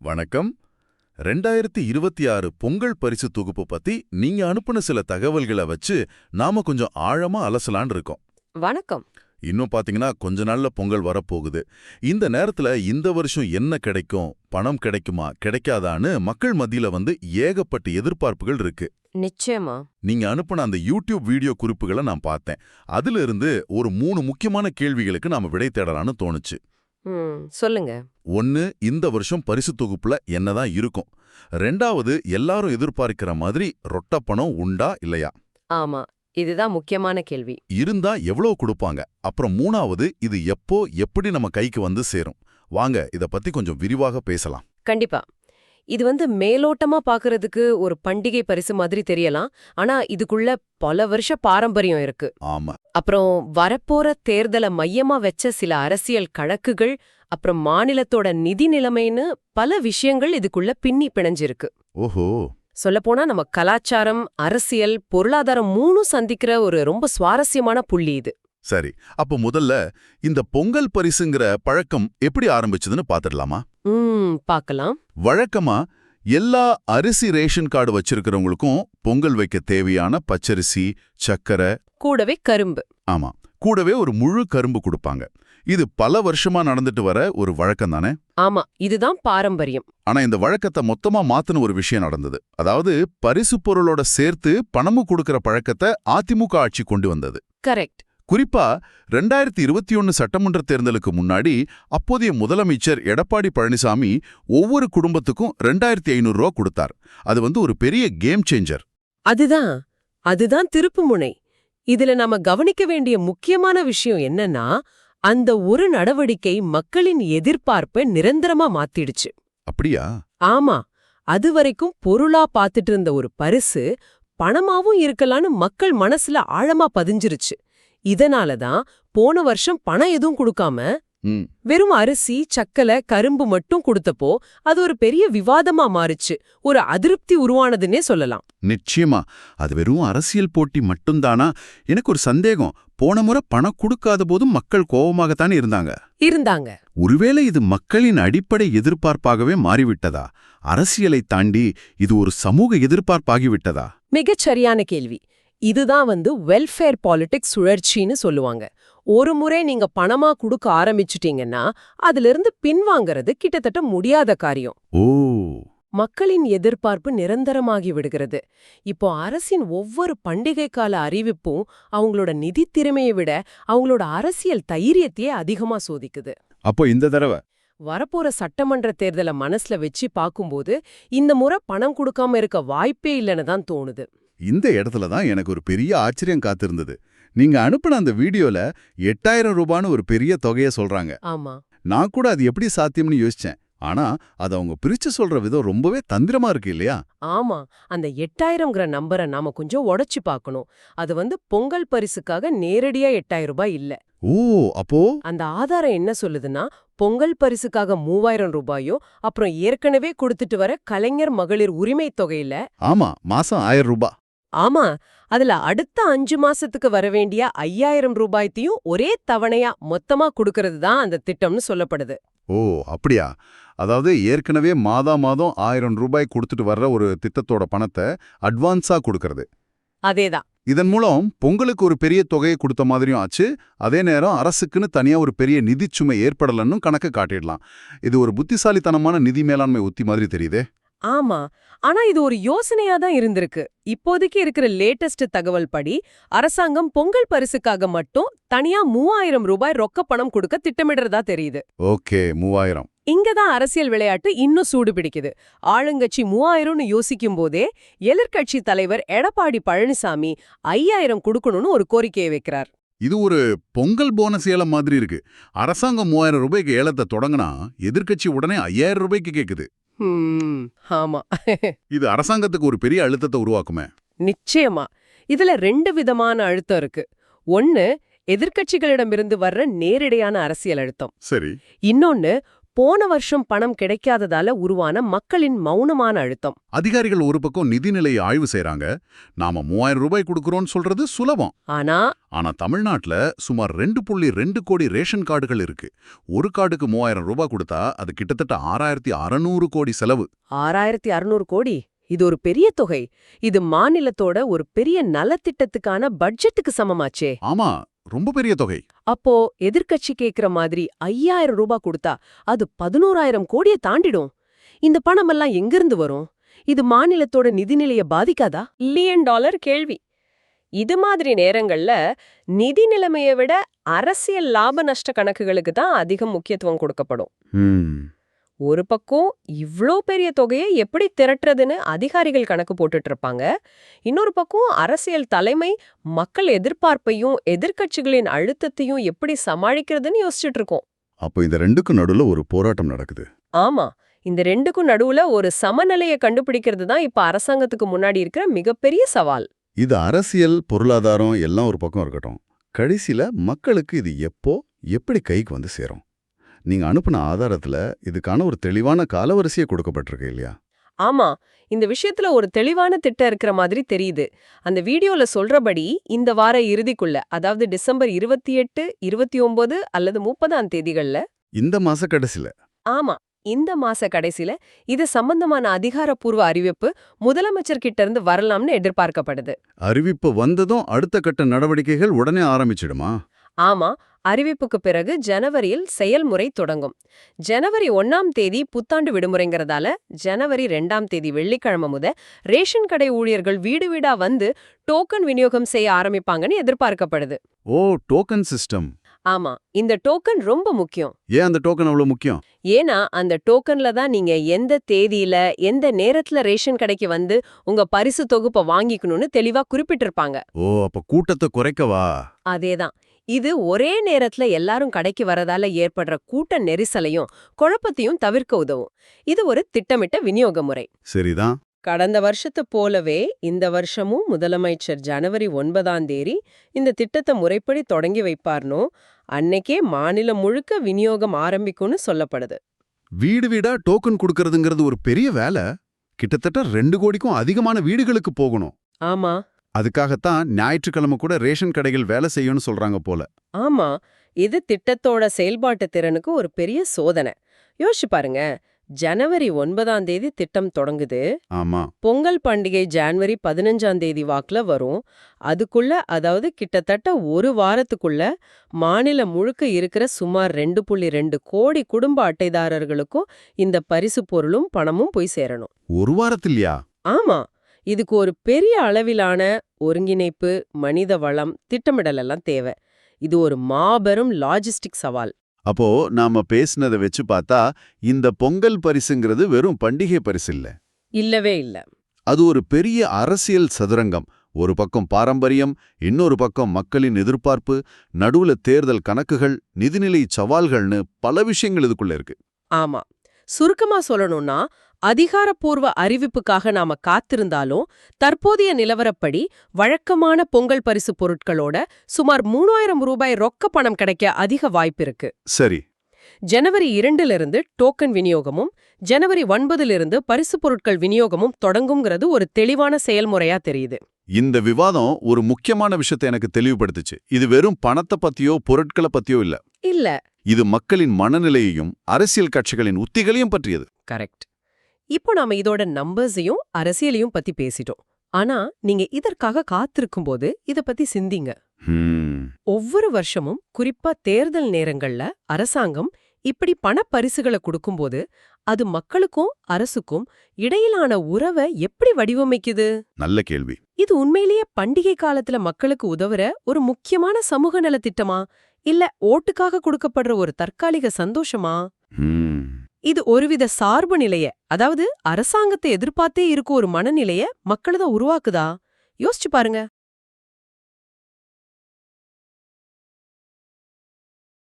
வணக்கம். 2026 பொங்கல் பரிசு தொகுப்பு பத்தி நீங்க அனுப்புன சில தகவல்களை வச்சு நாம கொஞ்சம் ஆழமா அலசலான்னு இருக்கோம். வணக்கம். இன்னும் பாத்தீங்கன்னா கொஞ்ச நாள்ல பொங்கல் வரப்போகுது. இந்த நேரத்துல இந்த வருஷம் என்ன கிடைக்கும், பணம் கிடைக்குமா கிடைக்காதான்னு மக்கள் மத்தியில ஏகப்பட்ட எதிர்பார்ப்புகள் இருக்கு. நிச்சயமா. நீங்க அனுப்புன அந்த யூடியூப் வீடியோ குறிப்புகளை நான் பார்த்தேன். அதுல இருந்து ஒரு 3 முக்கியமான கேள்விகளுக்கு நாம விடை தேடலான்னு தோணுச்சு. சொல்லுங்க. ஒன்னு, இந்த வருஷம் பரிசு தொகுப்புல என்னதான் இருக்கும்? ரெண்டாவது, எல்லாரும் எதிர்பார்க்கிற மாதிரி ரொட்ட பணம் உண்டா இல்லையா? ஆமா, இதுதான் முக்கியமான கேள்வி. இருந்தா எவ்வளவு கொடுப்பாங்க? அப்புறம் மூணாவது, இது எப்போ எப்படி நம்ம கைக்கு வந்து சேரும்? வாங்க இத பத்தி கொஞ்சம் விரிவாக பேசலாம். கண்டிப்பா. இது மேலோட்டமா பாக்குறதுக்கு ஒரு பண்டிகை பரிசு மாதிரி தெரியலாம். ஆனா இதுக்குள்ள பல வருஷ பாரம்பரியம் இருக்கு. ஆமா. அப்புறம் வரப்போற தேர்தலை மையமா வச்ச சில அரசியல் கணக்குகள், அப்புறம் மாநிலத்தோட நிதி நிலைமைன்னு பல விஷயங்கள் இதுக்குள்ள பின்னி பிணைஞ்சிருக்கு. ஓஹோ. சொல்லப்போனா நம்ம கலாச்சாரம், அரசியல், பொருளாதாரம் 3 சந்திக்கிற ஒரு ரொம்ப சுவாரஸ்யமான புள்ளி இது. சரி, அப்ப முதல்ல இந்த பொங்கல் பரிசுங்கிற பழக்கம் எப்படி ஆரம்பிச்சதுன்னு பாத்துடலாமா? பார்க்கலாம். வழக்கமா எல்லா அரிசி ரேஷன் கார்டு வச்சிருக்கிறவங்களுக்கும் பொங்கல் வைக்க தேவையான பச்சரிசி, சக்கரை, கூடவே கரும்பு. ஆமா, கூடவே ஒரு முழு கரும்பு கொடுப்பாங்க. இது பல வருஷமா நடந்துட்டு வர ஒரு வழக்கம் தானே? ஆமா, இதுதான் பாரம்பரியம். ஆனா இந்த வழக்கத்தை மொத்தமா மாத்தின ஒரு விஷயம் நடந்தது. அதாவது பரிசு பொருளோட சேர்த்து பணமும் கொடுக்கிற பழக்கத்தை அதிமுக ஆட்சி கொண்டு வந்தது. கரெக்ட். குறிப்பா 2021 சட்டமன்ற தேர்தலுக்கு முன்னாடி அப்போதைய முதலமைச்சர் எடப்பாடி பழனிசாமி ஒவ்வொரு குடும்பத்துக்கும் 2500 ரூபா கொடுத்தார். அது ஒரு பெரிய கேம் சேஞ்சர். அதுதான் திருப்புமுனை. இதுல நாம கவனிக்க வேண்டிய முக்கியமான விஷயம் என்னன்னா, அந்த ஒரு நடவடிக்கை மக்களின் எதிர்பார்ப்பை நிரந்தரமா மாத்திடுச்சு. அப்படியா? ஆமா, அதுவரைக்கும் பொருளா பாத்துட்டு இருந்த ஒரு பரிசு பணமாவும் இருக்கலான்னு மக்கள் மனசுல ஆழமா பதிஞ்சிருச்சு. இதனாலதான் போன வருஷம் பணம் எதுவும் கொடுக்காம வெறும் அரிசி, சக்கரை, கரும்பு மட்டும் கொடுத்தப்போ அது ஒரு பெரிய விவாதமா மாறுச்சு. ஒரு அதிருப்தி உருவானதுன்னே சொல்லலாம். நிச்சயமா. அது வெறும் அரசியல் போட்டி மட்டும்தானா? எனக்கு ஒரு சந்தேகம். போன முறை பணம் கொடுக்காத போதும் மக்கள் கோபமாகத்தானே இருந்தாங்க. ஒருவேளை இது மக்களின் அடிப்படை எதிர்பார்ப்பாகவே மாறிவிட்டதா? அரசியலை தாண்டி இது ஒரு சமூக எதிர்பார்ப்பாகிவிட்டதா? மிகச்சரியான கேள்வி. இதுதான் வெல்ஃபேர் பாலிடிக்ஸ் சுழற்சின்னு சொல்லுவாங்க. ஒரு முறை நீங்க பணமா கொடுக்க ஆரம்பிச்சுட்டீங்கன்னா அதிலிருந்து பின்வாங்கறது கிட்டத்தட்ட முடியாத காரியம். மக்களின் எதிர்பார்ப்பு நிரந்தரமாகி விடுகிறது. இப்போ அரசின் ஒவ்வொரு பண்டிகை கால அறிவிப்பும் அவங்களோட நிதி திறமையை விட அவங்களோட அரசியல் தைரியத்தையே அதிகமா சோதிக்குது. அப்போ இந்த தடவை வரப்போற சட்டமன்ற தேர்தலை மனசுல வச்சு பார்க்கும்போது இந்த முறை பணம் கொடுக்காம இருக்க வாய்ப்பே இல்லைன்னு தான் தோணுது. இந்த இடத்துல தான் எனக்கு ஒரு பெரிய ஆச்சரியம் காத்திருந்தது. நீங்க அனுப்பின அந்த வீடியோல 8000 ரூபான்னு ஒரு பெரிய தொகையை சொல்றாங்க. ஆமா, நான் கூட அது எப்படி சாத்தியம்னு யோசிச்சேன். ஆனா அது அவங்க பிரிச்சு சொல்ற விதம் ரொம்பவே தந்திரமா இருக்கு இல்லையா? ஆமா, அந்த 8000ங்கிற நம்பரை நாம கொஞ்சம் உடைச்சு பார்க்கணும். அது பொங்கல் பரிசுக்காக நேரடியா 8000 ரூபாய் இல்ல. ஓ, அப்போ அந்த ஆதாரம் என்ன சொல்லுதுன்னா, பொங்கல் பரிசுக்காக 3000 ரூபாயோ, அப்புறம் ஏற்கனவே கொடுத்துட்டு வர கலைஞர் மகளிர் உரிமை தொகையில. ஆமா, மாசம் 1000 ரூபாய். ஆமா, அதுல அடுத்த 5 மாசத்துக்கு வரவேண்டிய 5000 ரூபாய்த்தையும் ஒரே தவணையா மொத்தமா கொடுக்கறது தான் அந்த திட்டம்னு சொல்லப்படுது. ஓ, அப்படியா? அதாவது ஏற்கனவே மாதம் 1000 ரூபாய் கொடுத்துட்டு வர்ற ஒரு திட்டத்தோட பணத்தை அட்வான்ஸா கொடுக்கறது. அதேதான். இதன் மூலம் பொங்கலுக்கு ஒரு பெரிய தொகையை கொடுத்த மாதிரியும் ஆச்சு. அதே நேரம் அரசுக்குன்னு தனியா ஒரு பெரிய நிதிச்சுமை ஏற்படலன்னு கணக்கு காட்டிடலாம். இது ஒரு புத்திசாலித்தனமான நிதி மேலாண்மை உத்தி மாதிரி தெரியுதே. ஆமா, ஆனா இது ஒரு யோசனையா தான் இருந்திருக்கு. இப்போதைக்கு இருக்கிற லேட்டஸ்ட் தகவல் படி அரசாங்கம் பொங்கல் பரிசுக்காக மட்டும் தனியா 3000 ரூபாய் ரொக்க பணம் கொடுக்க திட்டமிடுறதா தெரியுது. ஓகே, 3000. இங்கதான் அரசியல் விளையாட்டு இன்னும் சூடு பிடிக்குது. ஆளுங்கட்சி 3000ன்னு யோசிக்கும் போதே எதிர்க்கட்சி தலைவர் எடப்பாடி பழனிசாமி 5000 கொடுக்கணும்னு ஒரு கோரிக்கையை வைக்கிறார். இது ஒரு பொங்கல் போனஸ் ஏலம் மாதிரி இருக்கு. அரசாங்கம் 3000 ரூபாய்க்கு ஏலத்தை தொடங்கினா எதிர்க்கட்சி உடனே 5000 ரூபாய்க்கு கேக்குது. ஆமா. இது அரசாங்கத்துக்கு ஒரு பெரிய அழுத்தத்தை உருவாக்குமே. நிச்சயமா. இதுல 2 விதமான அழுத்தம் இருக்கு. ஒன்னு, எதிர்க்கட்சிகளிடமிருந்து வர்ற நேரடியான அரசியல் அழுத்தம். சரி. இன்னொன்னு, போன வருஷம் பணம் கிடைக்காததால உருவான மக்களின் மௌனமான அழுத்தம். அதிகாரிகள் ஒரு பக்கம் நிதிநிலையை ஆய்வு செய்றாங்க. நாம 3000 ரூபாய் கொடுக்கறோம்னு சொல்றது சுலபம். ஆனா தமிழ்நாட்டுல சுமார் 2.2 கோடி ரேஷன் கார்டுகள் இருக்கு. ஒரு கார்டுக்கு 3000 ரூபாய் கொடுத்தா அது கிட்டத்தட்ட 6600 கோடி செலவு. 6600 கோடி, இது ஒரு பெரிய தொகை. இது மாநிலத்தோட ஒரு பெரிய நலத்திட்டத்துக்கான பட்ஜெட்டுக்கு சமமாச்சே. ஆமா, ரொம்ப பெரிய தொகை. அப்போ எதிர்க்கட்சி கேக்குற மாதிரி 5000 ரூபாய் கொடுத்தா அது 11000 கோடியை தாண்டிடும். இந்த பணமெல்லாம் எங்கிருந்து வரும்? இது மாநிலத்தோட நிதிநிலைய பாதிக்காதா? $1 கேள்வி. இது மாதிரி நேரங்கள்ல நிதி நிலைமைய விட அரசியல் லாப நஷ்ட கணக்குகளுக்கு தான் அதிகம் முக்கியத்துவம் கொடுக்கப்படும். ஒரு பக்கம் இவ்ளோ பெரிய தொகையை எப்படி திரட்டுறதுன்னு அதிகாரிகள் கணக்கு போட்டுட்டு இருப்பாங்க. இன்னொரு பக்கம் அரசியல் தலைமை மக்கள் எதிர்பார்ப்பையும் எதிர்க்கட்சிகளின் அழுத்தத்தையும் எப்படி சமாளிக்கிறதுன்னு யோசிச்சுட்டு இருக்கோம். அப்போ இந்த ரெண்டுக்கும் நடுவுல ஒரு போராட்டம் நடக்குது. ஆமா, இந்த ரெண்டுக்கும் நடுவுல ஒரு சமநிலையை கண்டுபிடிக்கிறது தான் இப்ப அரசாங்கத்துக்கு முன்னாடி இருக்கிற மிகப்பெரிய சவால். இது அரசியல், பொருளாதாரம் எல்லாம் ஒரு பக்கம் இருக்கட்டும். கடைசியில மக்களுக்கு இது எப்போ எப்படி கைக்கு வந்து சேரும்? நீங்க அனுப்புன ஆதாரத்துல இதுக்கான ஒரு தெளிவான காலவரிசையை கொடுக்கப்பட்டிருக்கு இல்லையா? ஆமா, இந்த விஷயத்துல ஒரு தெளிவான திட்டம் இருக்கிற மாதிரி தெரியுது. அந்த வீடியோல சொல்றபடி இந்த வார இறுதிக்குள்ள, அதாவது டிசம்பர் 28, 29 அல்லது 30ஆம் தேதிகள்ல, இந்த மாச கடைசில. ஆமா, இந்த மாச கடைசில இது சம்பந்தமான அதிகாரப்பூர்வ அறிவிப்பு முதலமைச்சர் கிட்ட இருந்து வரலாம்னு எதிர்பார்க்கப்படுது. அறிவிப்பு வந்ததும் அடுத்த கட்ட நடவடிக்கைகள் உடனே ஆரம்பிச்சிடுமா? ஆமா, அறிவிப்புக்கு பிறகு ஜனவரியில் செயல்முறை தொடங்கும். ஜனவரி 1ஆம் தேதி புத்தாண்டு விடுமுறைங்கிறதால ஜனவரி 2ஆம் தேதி வெள்ளிக்கிழமை முத ரேஷன் கடை ஊழியர்கள் வீடு வீடா வந்து டோக்கன் விநியோகம் செய்ய ஆரம்பிப்பாங்கன்னு எதிர்பார்க்கப்படுது. ஓ, டோக்கன் சிஸ்டம். ஆமா, இந்த டோக்கன் ரொம்ப முக்கியம். ஏன் அந்த டோக்கன் அவ்வளவு முக்கியம்? ஏன்னா அந்த டோக்கன்ல தான் நீங்க எந்த தேதியில எந்த நேரத்துல ரேஷன் கடைக்கு வந்து உங்க பரிசு தொகுப்பை வாங்கிக்கணும்னு தெளிவா குறிப்பிட்டிருப்பாங்க. ஓ, அப்ப கூட்டத்தை குறைக்கவா? அதேதான். இது ஒரே நேரத்துல எல்லாரும் கடைக்கு வரதால ஏற்படுற கூட்ட நெரிசலையும் குழப்பத்தையும் தவிர்க்க உதவும். இது ஒரு திட்டமிட்ட விநியோக முறை. சரிதான். கடந்த வருஷத்தை போலவே இந்த வருஷமும் முதலமைச்சர் ஜனவரி 9ஆம் தேதி இந்த திட்டத்தை முறைப்படி தொடங்கி வைப்பார்னோ அன்னைக்கே மாநிலம் முழுக்க விநியோகம் ஆரம்பிக்கும்னு சொல்லப்படுது. வீடு வீடா டோக்கன் கொடுக்கறதுங்கிறது ஒரு பெரிய வேலை. கிட்டத்தட்ட 2 கோடிக்கும் அதிகமான வீடுகளுக்கு போகணும். ஆமா, அதுக்காகத்தான் ஞாயிற்றுக்கிழமை கூட ரேஷன் கடைகள் வேலை செய்யும்னு சொல்றாங்க போல. ஆமா, இது திட்டத்தோட செயல்பாட்டு திறனுக்கு ஒரு பெரிய சோதனை. யோசிச்சு பாருங்க, ஜனவரி 9ஆம் தேதி திட்டம் தொடங்குது. ஆமா, பொங்கல் பண்டிகை ஜனவரி 15ஆம் தேதி வாக்குல வரும். அதுக்குள்ள, அதாவது கிட்டத்தட்ட ஒரு வாரத்துக்குள்ள மாநிலம் முழுக்க இருக்கிற சுமார் 2.2 கோடி குடும்ப அட்டைதாரர்களுக்கும் இந்த பரிசு பொருளும் பணமும் போய் சேரணும். ஒரு வாரத்தில்யா? ஆமா, இதுக்கு ஒரு பெரிய அளவிலான ஒருங்கிணைப்பு, மனித வளம், திட்டமிடல் எல்லாம் தேவை. இது ஒரு மாபெரும் லாஜிஸ்டிக் சவால். அப்போ நாம பேசினதை வச்சு பார்த்தா இந்த பொங்கல் பரிசுங்கிறது வெறும் பண்டிகை பரிசு இல்ல. இல்லவே இல்ல. அது ஒரு பெரிய அரசியல் சதுரங்கம். ஒரு பக்கம் பாரம்பரியம், இன்னொரு பக்கம் மக்களின் எதிர்பார்ப்பு, நடுவுல தேர்தல் கணக்குகள், நிதிநிலை சவால்கள்னு பல விஷயங்கள் இதுக்குள்ள இருக்கு. ஆமா, சுருக்கமா சொல்லணும்னா அதிகாரப்பூர்வ அறிவிப்புக்காக நாம காத்திருந்தாலும் தற்போதைய நிலவரப்படி வழக்கமான பொங்கல் பரிசு பொருட்களோட சுமார் 3000 ரூபாய் ரொக்க பணம் கிடைக்க அதிக வாய்ப்பு இருக்கு. சரி. ஜனவரி 2லிருந்து டோக்கன் விநியோகமும் ஜனவரி 9லிருந்து பரிசு பொருட்கள் விநியோகமும் தொடங்குங்கிறது ஒரு தெளிவான செயல்முறையா தெரியுது. இந்த விவாதம் ஒரு முக்கியமான விஷயத்தை எனக்கு தெளிவுபடுத்துச்சு. இது வெறும் பணத்தை பத்தியோ பொருட்களை பத்தியோ இல்ல. இல்ல, இது மக்களின் மனநிலையையும் அரசியல் கட்சிகளின் உத்திகளையும் பற்றியது. கரெக்ட். இப்போ நாம இதோட நம்பர்ஸையும் அரசியலையும் பத்தி பேசிட்டோம். ஆனா நீங்க இதற்காக காத்திருக்கும்போது இத பத்தி சிந்திங்க. ஒவ்வொரு வருஷமும் குறிப்பா தேர்தல் நேரங்கள்ல அரசாங்கம் இப்படி பணப்பரிசுகளை கொடுக்கும்போது அது மக்களுக்கும் அரசுக்கும் இடையிலான உறவை எப்படி வடிவமைக்குது? நல்ல கேள்வி. இது உண்மையிலேயே பண்டிகை காலத்துல மக்களுக்கு உதவுற ஒரு முக்கியமான சமூக நல திட்டமா, இல்ல ஓட்டுக்காக கொடுக்கப்படுற ஒரு தற்காலிக சந்தோஷமா? இது ஒருவித சார்பு நிலைய, அதாவது அரசாங்கத்தை எதிர்பார்த்தே இருக்க ஒரு மனநிலைய மக்கள்தான் உருவாக்குதா? யோசிச்சு பாருங்க.